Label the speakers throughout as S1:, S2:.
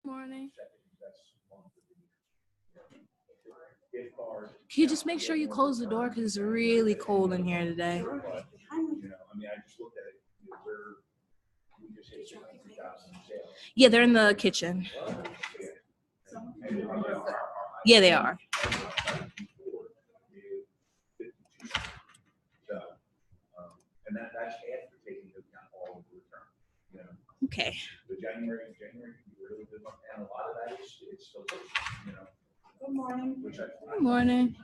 S1: Morning. Can you just make sure you close the door because it's really cold in here today? Yeah, they're in the kitchen. Yeah, they are.
S2: And that's after taking into account all of the return.
S1: Okay.
S2: The January can be really good month, and a lot of that is still,
S3: Good morning.
S1: Good morning.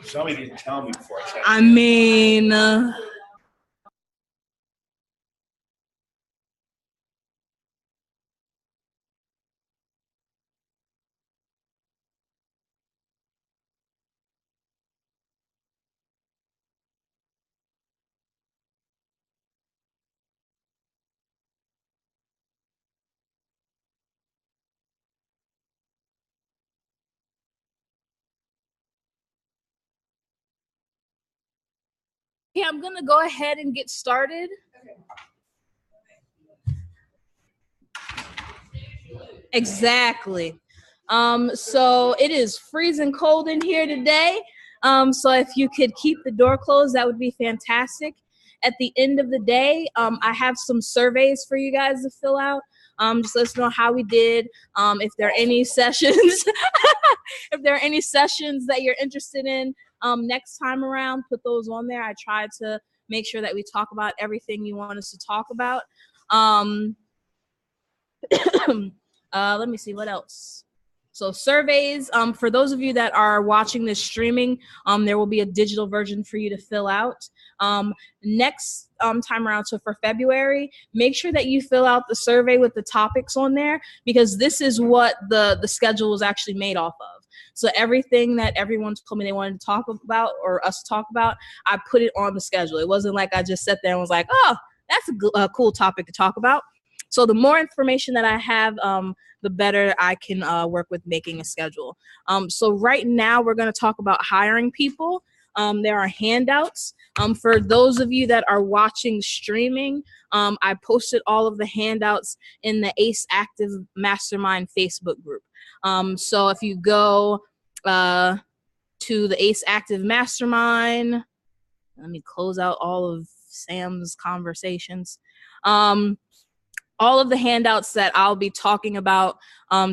S2: Somebody didn't tell me before I said.
S1: I mean, yeah, I'm gonna go ahead and get started. Exactly. So it is freezing cold in here today. So if you could keep the door closed, that would be fantastic. At the end of the day, I have some surveys for you guys to fill out. Just let us know how we did. If there are any sessions, if there are any sessions that you're interested in next time around, put those on there. I try to make sure that we talk about everything you want us to talk about. Let me see what else. So surveys, for those of you that are watching this streaming, there will be a digital version for you to fill out. Next time around, so for February, make sure that you fill out the survey with the topics on there, because this is what the schedule was actually made off of. So everything that everyone told me they wanted to talk about or us to talk about, I put it on the schedule. It wasn't like I just sat there and was like, oh, that's a cool topic to talk about. So the more information that I have, the better I can work with making a schedule. So right now we're going to talk about hiring people. There are handouts. For those of you that are watching streaming, I posted all of the handouts in the ACE Active Mastermind Facebook group. So if you go to the ACE Active Mastermind, let me close out all of Sam's conversations. All of the handouts that I'll be talking about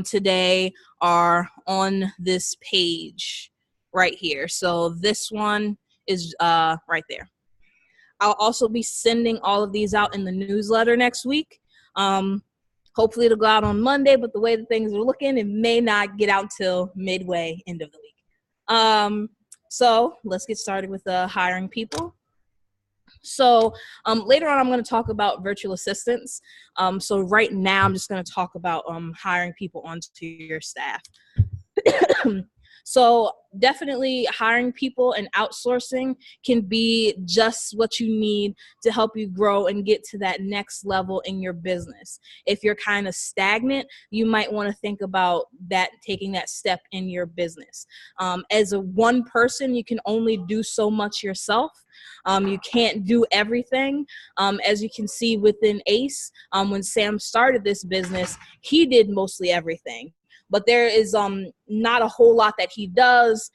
S1: today are on this page right here. So this one is right there. I'll also be sending all of these out in the newsletter next week. Hopefully it'll go out on Monday, but the way that things are looking, it may not get out till midway, end of the week. So let's get started with hiring people. So later on, I'm going to talk about virtual assistants. So right now, I'm just going to talk about hiring people onto your staff. So definitely hiring people and outsourcing can be just what you need to help you grow and get to that next level in your business. If you're kind of stagnant, you might want to think about that, taking that step in your business. As a one person, you can only do so much yourself. You can't do everything. As you can see within ACE, when Sam started this business, he did mostly everything. But there is not a whole lot that he does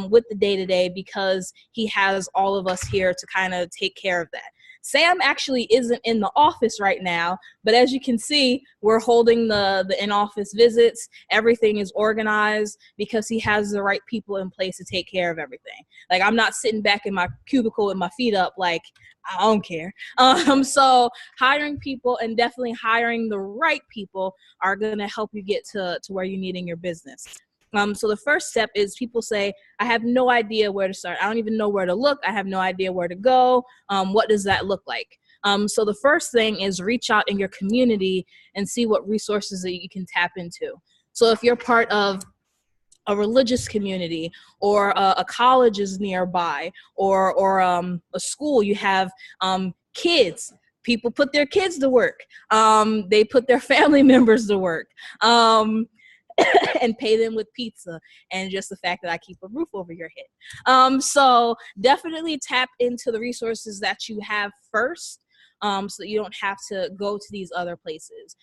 S1: with the day-to-day, because he has all of us here to kind of take care of that. Sam actually isn't in the office right now, but as you can see, we're holding the in-office visits. Everything is organized because he has the right people in place to take care of everything. Like, I'm not sitting back in my cubicle with my feet up like, I don't care. So hiring people, and definitely hiring the right people, are going to help you get to where you need in your business. So the first step is, people say, I have no idea where to start. I don't even know where to look. I have no idea where to go. What does that look like? So the first thing is reach out in your community and see what resources that you can tap into. So if you're part of a religious community, or a college is nearby, or a school, you have kids. People put their kids to work. They put their family members to work. and pay them with pizza and just the fact that I keep a roof over your head. So definitely tap into the resources that you have first, so that you don't have to go to these other places.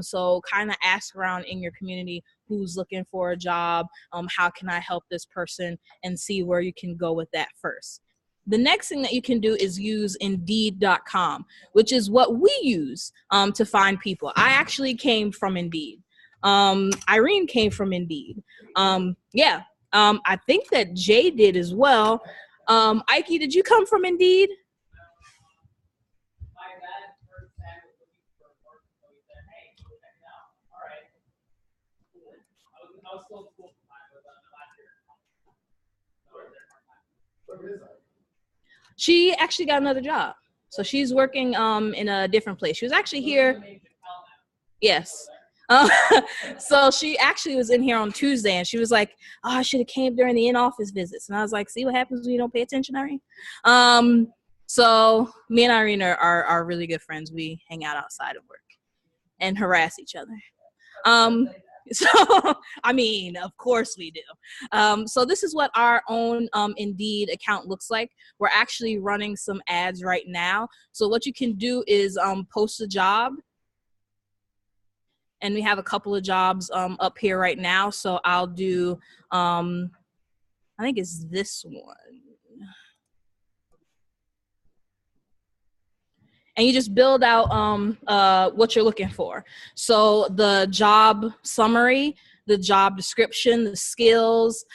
S1: So kind of ask around in your community who's looking for a job, how can I help this person, and see where you can go with that first. The next thing that you can do is use Indeed.com, which is what we use to find people. I actually came from Indeed. Irene came from Indeed. I think that Jay did as well. Ike, did you come from Indeed? She actually got another job. So she's working in a different place. She was actually here. Yes. So she actually was in here on Tuesday, and she was like, oh, I should have came during the in-office visits. And I was like, see what happens when you don't pay attention, Irene? So me and Irene are really good friends. We hang out outside of work and harass each other. So, I mean, of course we do. So this is what our own Indeed account looks like. We're actually running some ads right now. So what you can do is post a job. And we have a couple of jobs up here right now. So I'll do, I think it's this one. And you just build out what you're looking for. So the job summary, the job description, the skills,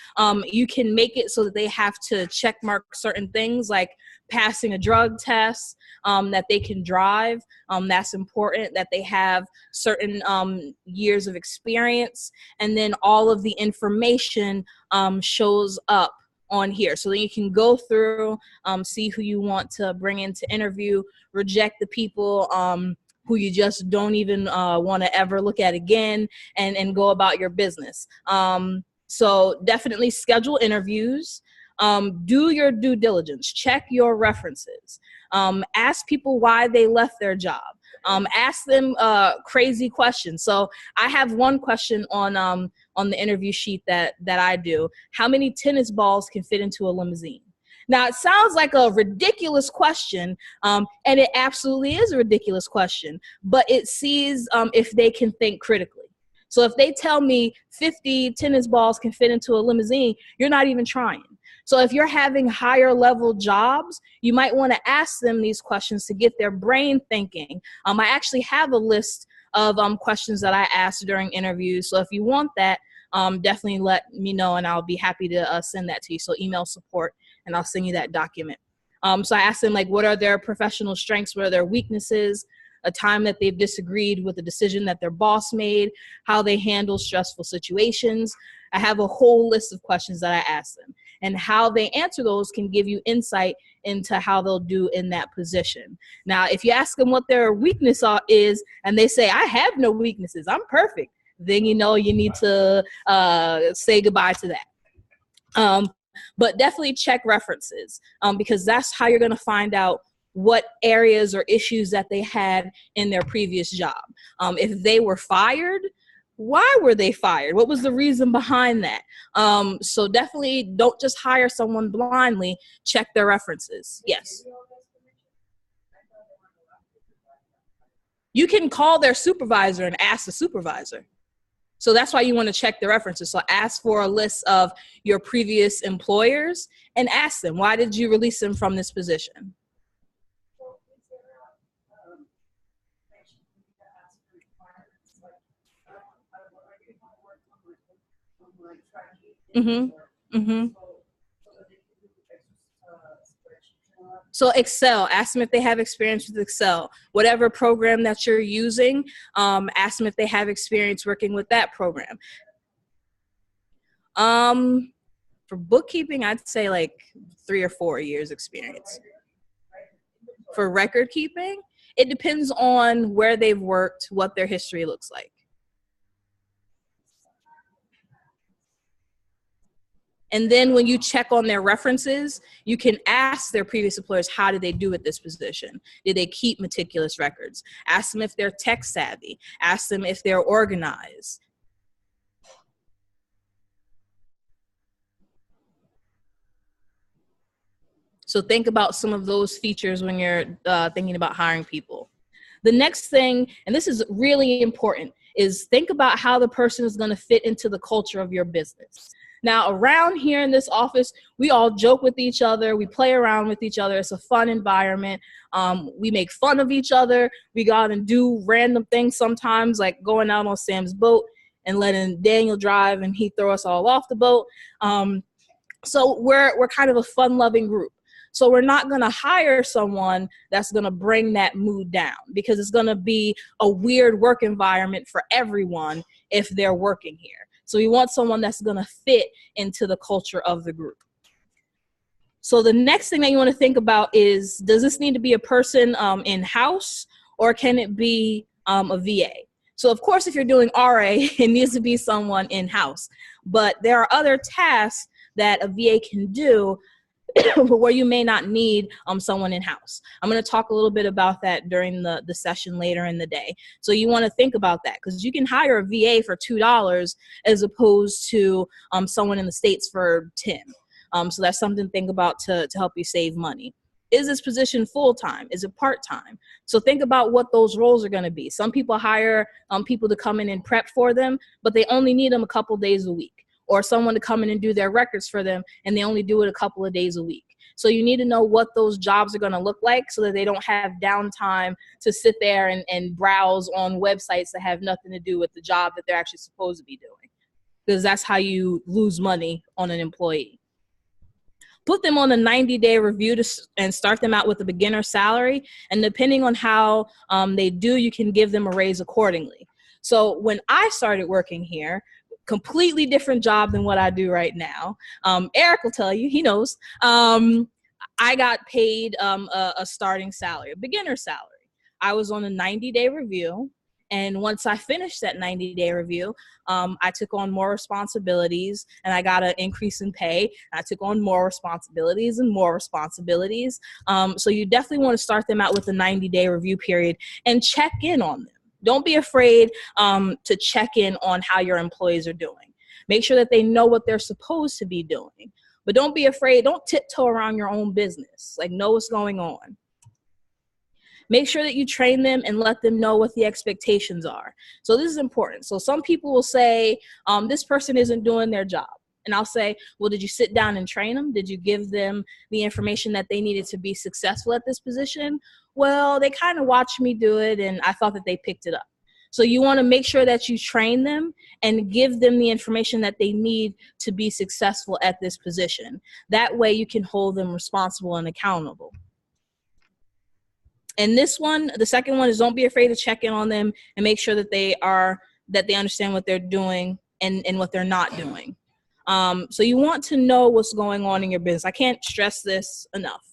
S1: you can make it so that they have to check mark certain things like passing a drug test, that they can drive. That's important, that they have certain years of experience. And then all of the information shows up on here. So then you can go through, see who you want to bring in to interview, reject the people who you just don't even want to ever look at again, and go about your business. So definitely schedule interviews. Do your due diligence, check your references, ask people why they left their job, ask them crazy questions. So I have one question on the interview sheet that I do. How many tennis balls can fit into a limousine? Now, it sounds like a ridiculous question, and it absolutely is a ridiculous question, but it sees if they can think critically. So if they tell me 50 tennis balls can fit into a limousine, you're not even trying. So if you're having higher level jobs, you might want to ask them these questions to get their brain thinking. I actually have a list of questions that I asked during interviews. So if you want that, definitely let me know, and I'll be happy to send that to you. So email support, and I'll send you that document. So I asked them, like, what are their professional strengths? What are their weaknesses? A time that they've disagreed with a decision that their boss made, how they handle stressful situations. I have a whole list of questions that I ask them, and how they answer those can give you insight into how they'll do in that position. Now, if you ask them what their weakness is, and they say, I have no weaknesses, I'm perfect, then you know you need to say goodbye to that. But definitely check references, because that's how you're going to find out what areas or issues that they had in their previous job. If they were fired, why were they fired? What was the reason behind that? So definitely don't just hire someone blindly. Check their references. Yes. You can call their supervisor and ask the supervisor. So that's why you want to check the references. So ask for a list of your previous employers and ask them, why did you release them from this position? Mm-hmm. Mm-hmm. So Excel, ask them if they have experience with Excel. Whatever program that you're using, ask them if they have experience working with that program. For bookkeeping, I'd say like 3 or 4 years experience. For record keeping, it depends on where they've worked, what their history looks like. And then when you check on their references, you can ask their previous employers, how did they do at this position? Did they keep meticulous records? Ask them if they're tech savvy. Ask them if they're organized. So think about some of those features when you're thinking about hiring people. The next thing, and this is really important, is think about how the person is going to fit into the culture of your business. Now, around here in this office, we all joke with each other. We play around with each other. It's a fun environment. We make fun of each other. We go out and do random things sometimes, like going out on Sam's boat and letting Daniel drive and he throw us all off the boat. So we're kind of a fun-loving group. So we're not going to hire someone that's going to bring that mood down, because it's going to be a weird work environment for everyone if they're working here. So we want someone that's going to fit into the culture of the group. So the next thing that you want to think about is, does this need to be a person in-house, or can it be a VA? So of course, if you're doing RA, it needs to be someone in-house. But there are other tasks that a VA can do where you may not need someone in-house. I'm going to talk a little bit about that during the session later in the day. So you want to think about that, because you can hire a VA for $2 as opposed to someone in the States for $10. So that's something to think about to help you save money. Is this position full-time? Is it part-time? So think about what those roles are going to be. Some people hire people to come in and prep for them, but they only need them a couple days a week. Or someone to come in and do their records for them, and they only do it a couple of days a week. So you need to know what those jobs are going to look like, so that they don't have downtime to sit there and browse on websites that have nothing to do with the job that they're actually supposed to be doing, because that's how you lose money on an employee. Put them on a 90-day review and start them out with a beginner salary. And depending on how they do, you can give them a raise accordingly. So when I started working here, completely different job than what I do right now. Eric will tell you, he knows. I got paid a starting salary, a beginner salary. I was on a 90-day review. And once I finished that 90-day review, I took on more responsibilities, and I got an increase in pay. I took on more responsibilities and more responsibilities. So you definitely want to start them out with a 90-day review period and check in on them. Don't be afraid to check in on how your employees are doing. Make sure that they know what they're supposed to be doing. But don't be afraid. Don't tiptoe around your own business. Like, know what's going on. Make sure that you train them and let them know what the expectations are. So this is important. So some people will say, this person isn't doing their job. And I'll say, well, did you sit down and train them? Did you give them the information that they needed to be successful at this position? Well, they kind of watched me do it, and I thought that they picked it up. So you want to make sure that you train them and give them the information that they need to be successful at this position. That way you can hold them responsible and accountable. And this one, the second one, is don't be afraid to check in on them and make sure that they understand what they're doing and what they're not doing. So you want to know what's going on in your business. I can't stress this enough.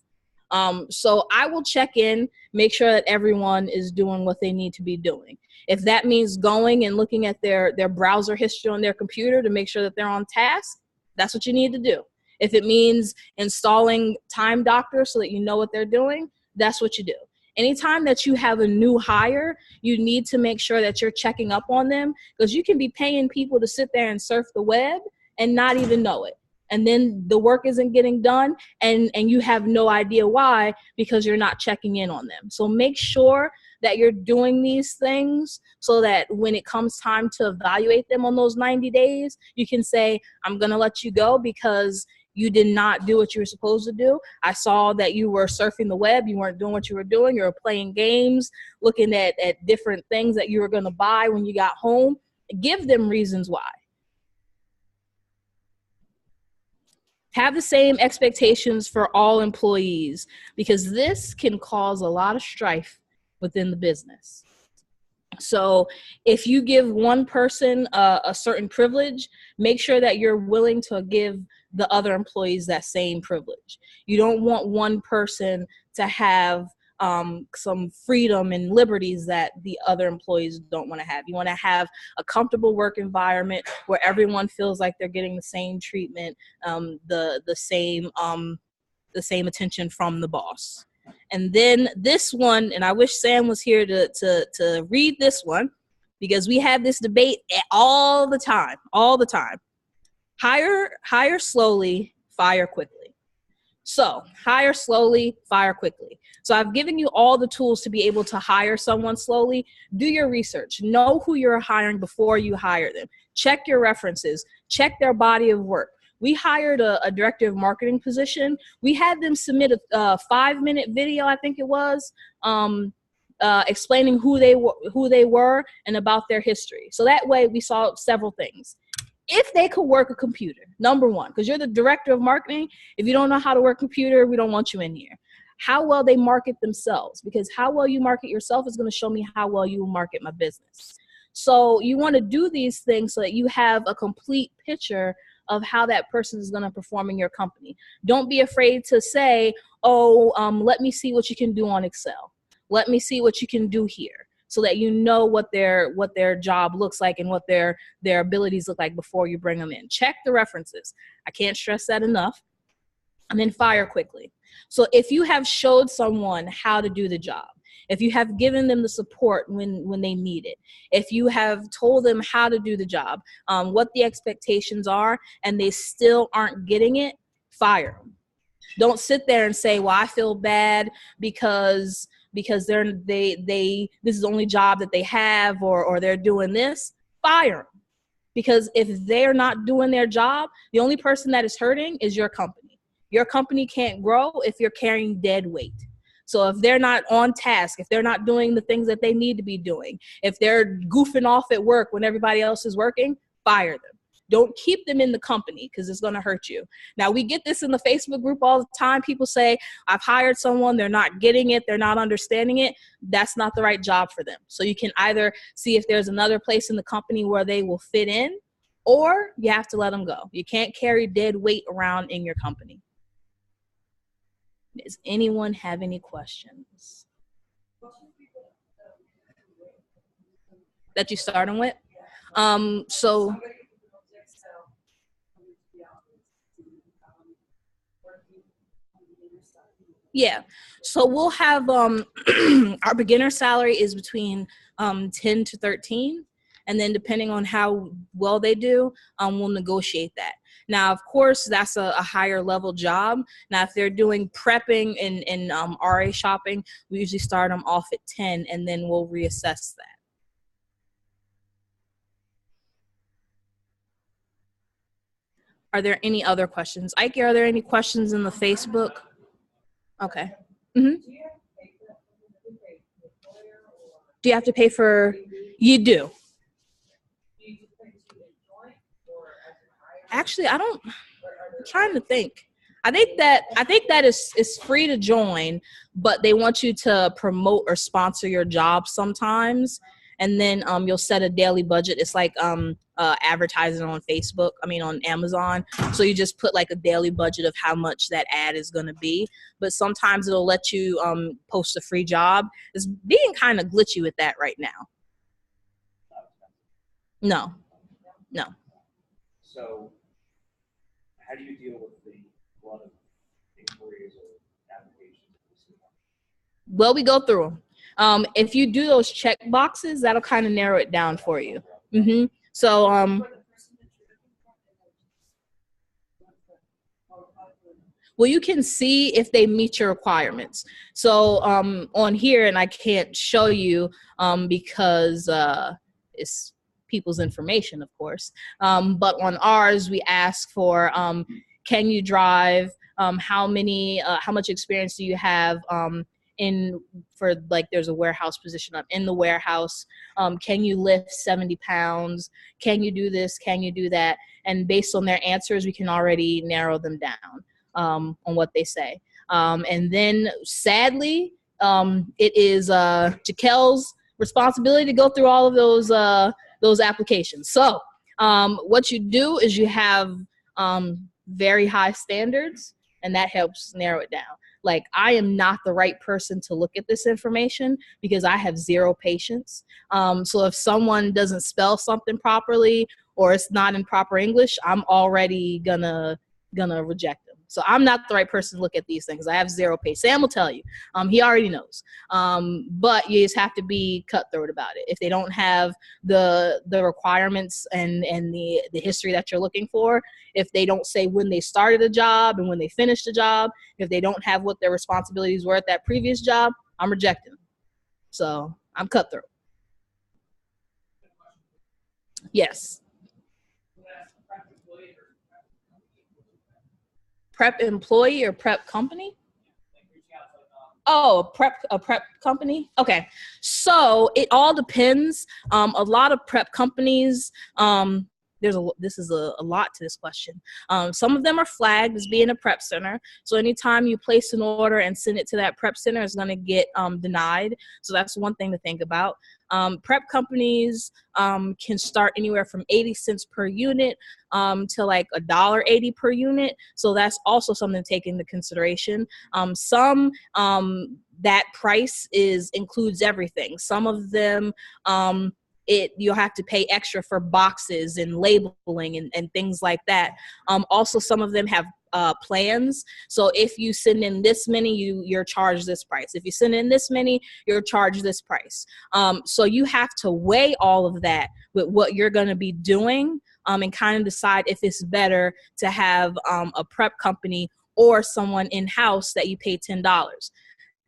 S1: So I will check in, make sure that everyone is doing what they need to be doing. If that means going and looking at their browser history on their computer to make sure that they're on task, that's what you need to do. If it means installing Time Doctor so that you know what they're doing, that's what you do. Anytime that you have a new hire, you need to make sure that you're checking up on them, because you can be paying people to sit there and surf the web and not even know it. And then the work isn't getting done, and you have no idea why, because you're not checking in on them. So make sure that you're doing these things so that when it comes time to evaluate them on those 90 days, you can say, I'm going to let you go because you did not do what you were supposed to do. I saw that you were surfing the web. You weren't doing what you were doing. You were playing games, looking at different things that you were going to buy when you got home. Give them reasons why. Have the same expectations for all employees, because this can cause a lot of strife within the business. So if you give one person a certain privilege, make sure that you're willing to give the other employees that same privilege. You don't want one person to have some freedom and liberties that the other employees don't want to have. You want to have a comfortable work environment where everyone feels like they're getting the same treatment, the same attention from the boss. And then this one, and I wish Sam was here to read this one, because we have this debate all the time. Hire slowly, fire quickly. So hire slowly, fire quickly. So I've given you all the tools to be able to hire someone slowly. Do your research. Know who you're hiring before you hire them. Check your references. Check their body of work. We hired a director of marketing position. We had them submit a 5-minute video, I think it was, explaining who they were and about their history. So that way we saw several things. If they could work a computer, number one, because you're the director of marketing. If you don't know how to work a computer, we don't want you in here. How well they market themselves, because how well you market yourself is going to show me how well you will market my business. So you want to do these things so that you have a complete picture of how that person is going to perform in your company. Don't be afraid to say, oh, let me see what you can do on Excel. Let me see what you can do here, so that you know what their job looks like and what their abilities look like before you bring them in. Check the references. I can't stress that enough. And then fire quickly. So if you have showed someone how to do the job, if you have given them the support when they need it, if you have told them how to do the job, what the expectations are, and they still aren't getting it, fire them. Don't sit there and say, well, I feel bad because this is the only job that they have, or they're doing this. Fire them. Because if they're not doing their job, the only person that is hurting is your company. Your company can't grow if you're carrying dead weight. So if they're not on task, if they're not doing the things that they need to be doing, if they're goofing off at work when everybody else is working, fire them. Don't keep them in the company, because it's going to hurt you. Now, we get this in the Facebook group all the time. People say, I've hired someone, they're not getting it, they're not understanding it. That's not the right job for them. So you can either see if there's another place in the company where they will fit in, or you have to let them go. You can't carry dead weight around in your company. Does anyone have any questions that you starting with? So yeah, so we'll have our beginner salary is between 10 to 13, and then depending on how well they do, we'll negotiate that. Now, of course, that's a higher level job. Now, if they're doing prepping and RA shopping, we usually start them off at 10, and then we'll reassess that. Are there any other questions? Ike, are there any questions in the Facebook? Okay. Mm-hmm. Do you have to pay for? You do. Actually, I'm trying to think. I think that is free to join, but they want you to promote or sponsor your job sometimes, and then you'll set a daily budget. It's like advertising on Facebook. On Amazon. So you just put like a daily budget of how much that ad is going to be. But sometimes it'll let you post a free job. It's being kind of glitchy with that right now. No.
S2: So how do you deal with the lot of inquiries or applications?
S1: Well, we go through them. If you do those check boxes, that'll kind of narrow it down for you. Mm-hmm. So, well, you can see if they meet your requirements. So on here, and I can't show you because it's people's information, of course. But on ours, we ask for, can you drive? How much experience do you have there's a warehouse position up in the warehouse? Can you lift 70 pounds? Can you do this? Can you do that? And based on their answers, we can already narrow them down on what they say. And then sadly, it is Jaquel's responsibility to go through all of those applications. So what you do is you have very high standards, and that helps narrow it down. Like, I am not the right person to look at this information because I have zero patience. So if someone doesn't spell something properly or it's not in proper English, I'm already gonna reject them. So I'm not the right person to look at these things. I have zero pay. Sam will tell you. He already knows. But you just have to be cutthroat about it. If they don't have the requirements and the history that you're looking for, if they don't say when they started a job and when they finished a job, if they don't have what their responsibilities were at that previous job, I'm rejecting them. So I'm cutthroat. Yes. Prep employee or prep company? Oh, a prep company? Okay. So it all depends. A lot of prep companies, this is a lot to this question. Some of them are flagged as being a prep center. So anytime you place an order and send it to that prep center, it's going to get denied. So that's one thing to think about. Prep companies can start anywhere from 80 cents per unit to like $1.80 per unit. So that's also something to take into consideration. Some that price includes everything. Some of them you'll have to pay extra for boxes and labeling and things like that. Also, some of them have plans. So if you send in this many, you're charged this price. If you send in this many, you're charged this price. So you have to weigh all of that with what you're going to be doing and kind of decide if it's better to have a prep company or someone in-house that you pay $10.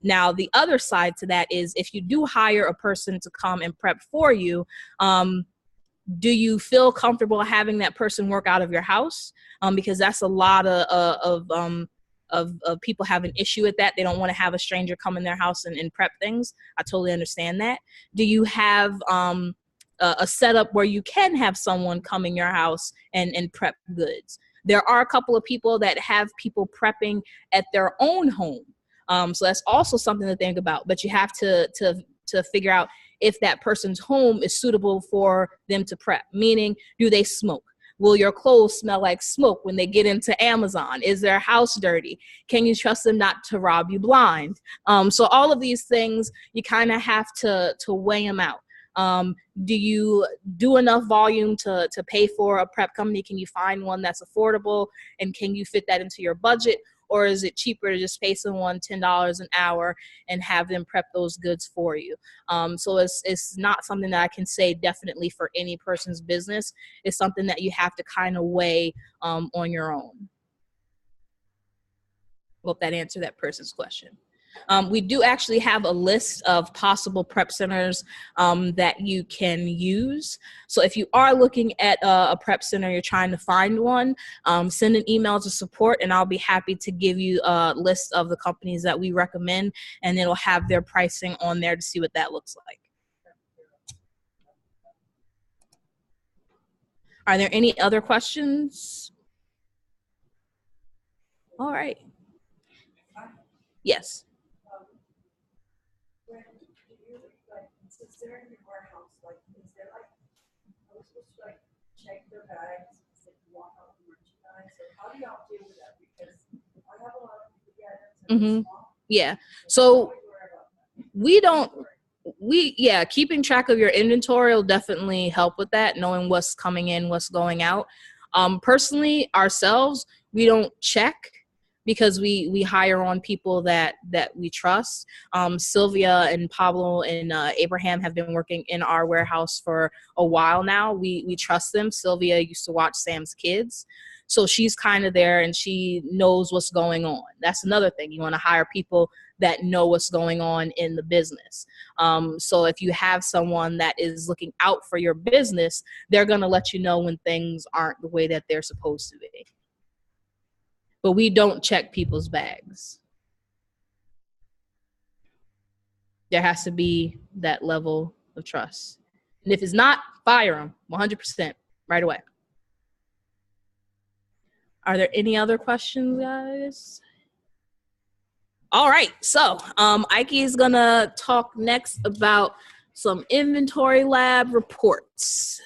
S1: Now, the other side to that is if you do hire a person to come and prep for you, do you feel comfortable having that person work out of your house? Because that's a lot of people have an issue with that. They don't want to have a stranger come in their house and prep things. I totally understand that. Do you have a setup where you can have someone come in your house and prep goods? There are a couple of people that have people prepping at their own home. So that's also something to think about, but you have to figure out if that person's home is suitable for them to prep, meaning do they smoke? Will your clothes smell like smoke when they get into Amazon? Is their house dirty? Can you trust them not to rob you blind? So all of these things, you kind of have to weigh them out. Do you do enough volume to pay for a prep company? Can you find one that's affordable? And can you fit that into your budget? Or is it cheaper to just pay someone $10 an hour and have them prep those goods for you? So it's not something that I can say definitely for any person's business. It's something that you have to kind of weigh on your own. Hope that answered that person's question. We do actually have a list of possible prep centers that you can use. So if you are looking at a prep center, you're trying to find one, send an email to support and I'll be happy to give you a list of the companies that we recommend, and it'll have their pricing on there to see what that looks like. Are there any other questions? All right. Yes.
S3: Since they're in your warehouse, like, is there like, I was supposed to like check their bags, if you want out the merchandise, so how do y'all deal with that? Because I have a lot of people get it.
S1: Mm-hmm. Yeah. So keeping track of your inventory will definitely help with that, knowing what's coming in, what's going out. Personally, ourselves, we don't check because we hire on people that we trust. Sylvia and Pablo and Abraham have been working in our warehouse for a while now. We trust them. Sylvia used to watch Sam's kids. So she's kind of there and she knows what's going on. That's another thing. You want to hire people that know what's going on in the business. So if you have someone that is looking out for your business, they're going to let you know when things aren't the way that they're supposed to be. But we don't check people's bags. There has to be that level of trust. And if it's not, fire them 100% right away. Are there any other questions, guys? All right, so Ike is gonna talk next about some inventory lab reports.